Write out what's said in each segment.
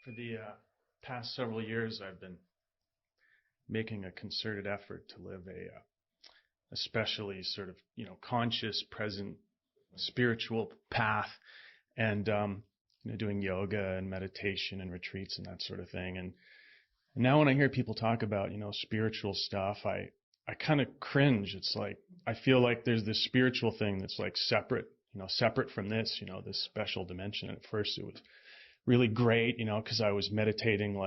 For the past several years, I've been making a concerted effort to live a especially sort of, conscious, present, spiritual path, and doing yoga and meditation and retreats and that sort of thing. And now when I hear people talk about, spiritual stuff, I kind of cringe. It's like I feel like there's this spiritual thing that's like separate, separate from this, this special dimension. And at first it was really great, because I was meditating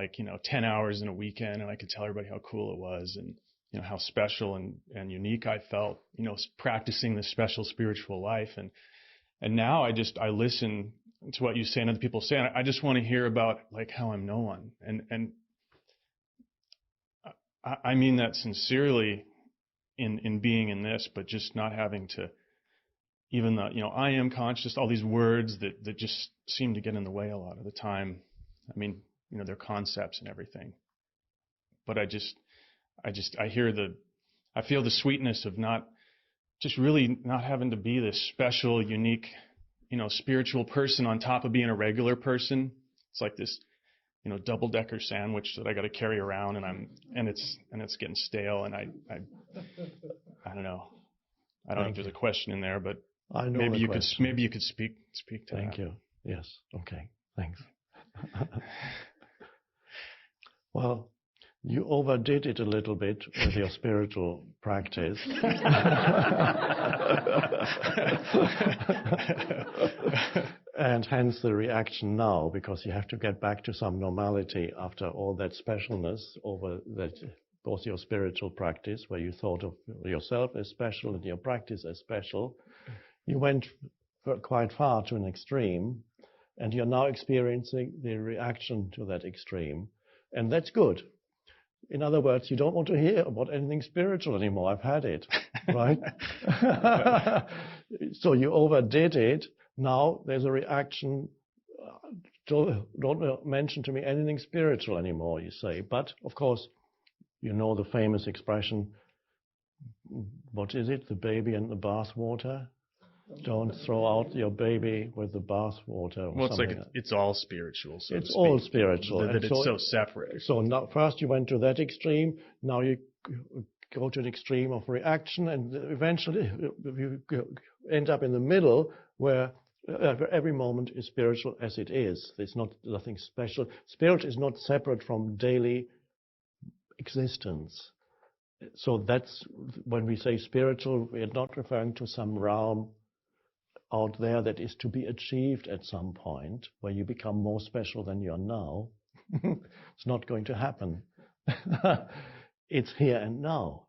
10 hours in a weekend, and I could tell everybody how cool it was, and how special and unique I felt, practicing this special spiritual life. And now I listen to what you say and other people say, and I just want to hear about how I'm no one. And I mean that sincerely in being in this, but just not having to, even though, I am conscious, all these words that just seem to get in the way a lot of the time. I mean, they're concepts and everything. But I feel the sweetness of really not having to be this special, unique, spiritual person on top of being a regular person. It's like this, double-decker sandwich that I got to carry around, and it's getting stale, and I don't know. I don't know if there's a question in there, but I know maybe you could speak to that. Thank you. Yes. Okay. Thanks. Well, you overdid it a little bit with your spiritual practice. And hence the reaction now, because you have to get back to some normality after all that specialness over that, both your spiritual practice, where you thought of yourself as special and your practice as special. You went quite far to an extreme, and you're now experiencing the reaction to that extreme. And that's good. In other words, you don't want to hear about anything spiritual anymore. I've had it, right? So you overdid it. Now there's a reaction. Don't mention to me anything spiritual anymore, you say. But, of course, you know the famous expression, what is it, the baby and the bath water? Don't throw out your baby with the bath water. Well, it's it's all spiritual. So it's all spiritual. That it's so separate. So now, first you went to that extreme. Now you go to an extreme of reaction, and eventually you end up in the middle, where every moment is spiritual as it is. There's nothing special. Spirit is not separate from daily existence. So that's when we say spiritual, we are not referring to some realm out there that is to be achieved at some point, where you become more special than you are now. It's not going to happen. It's here and now.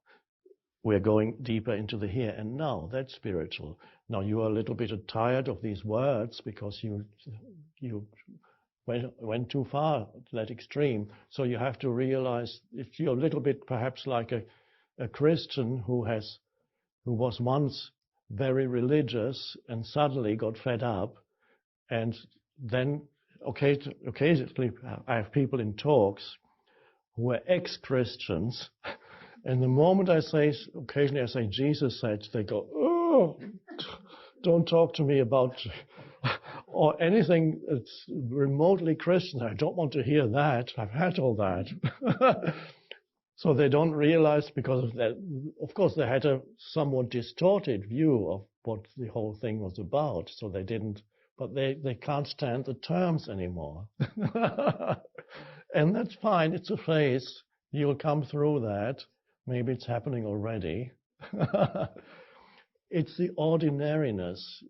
We're going deeper into the here and now. That's spiritual. Now you are a little bit tired of these words because you went too far to that extreme. So you have to realize, if you're a little bit perhaps like a Christian who was once very religious and suddenly got fed up, and then occasionally I have people in talks who are ex-Christians, and the moment occasionally I say Jesus said, they go, oh, don't talk to me about or anything that's remotely Christian. I don't want to hear that. I've had all that. So they don't realize, because of that, of course, they had a somewhat distorted view of what the whole thing was about. So they didn't, but they can't stand the terms anymore. And that's fine. It's a phase. You'll come through that. Maybe it's happening already. It's the ordinariness.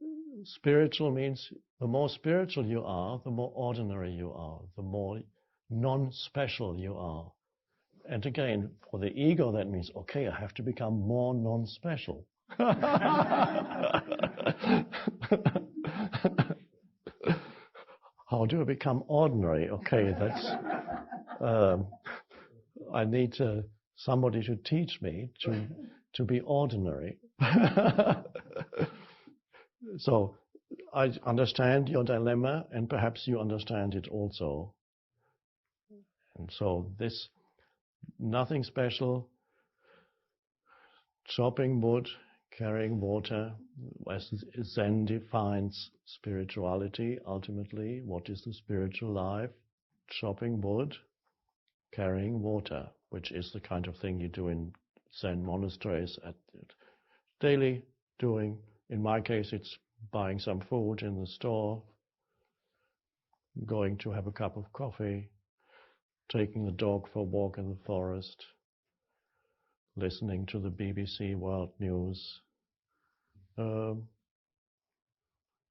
Spiritual means the more spiritual you are, the more ordinary you are, the more non-special you are. And again, for the ego, that means, okay, I have to become more non-special. How do I become ordinary? Okay, that's... I need somebody to teach me to be ordinary. So I understand your dilemma, and perhaps you understand it also. And so this, nothing special, chopping wood, carrying water, as Zen defines spirituality ultimately. What is the spiritual life? chopping wood, carrying water, which is the kind of thing you do in Zen monasteries at daily doing. In my case, it's buying some food in the store, going to have a cup of coffee, taking the dog for a walk in the forest, listening to the BBC World News,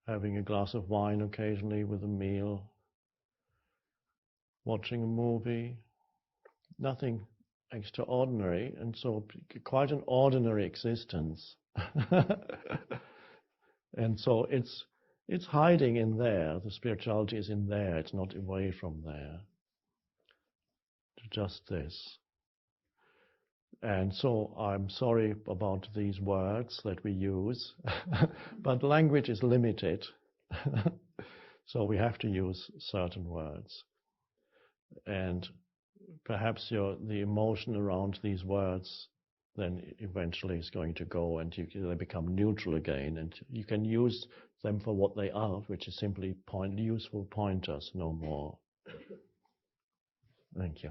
having a glass of wine occasionally with a meal, watching a movie, nothing extraordinary, and so quite an ordinary existence. And so it's hiding in there. The spirituality is in there. It's not away from there. Just this. And so I'm sorry about these words that we use, but language is limited. So we have to use certain words. And perhaps the emotion around these words then eventually is going to go, and they become neutral again, and you can use them for what they are, which is simply useful pointers, no more. Thank you.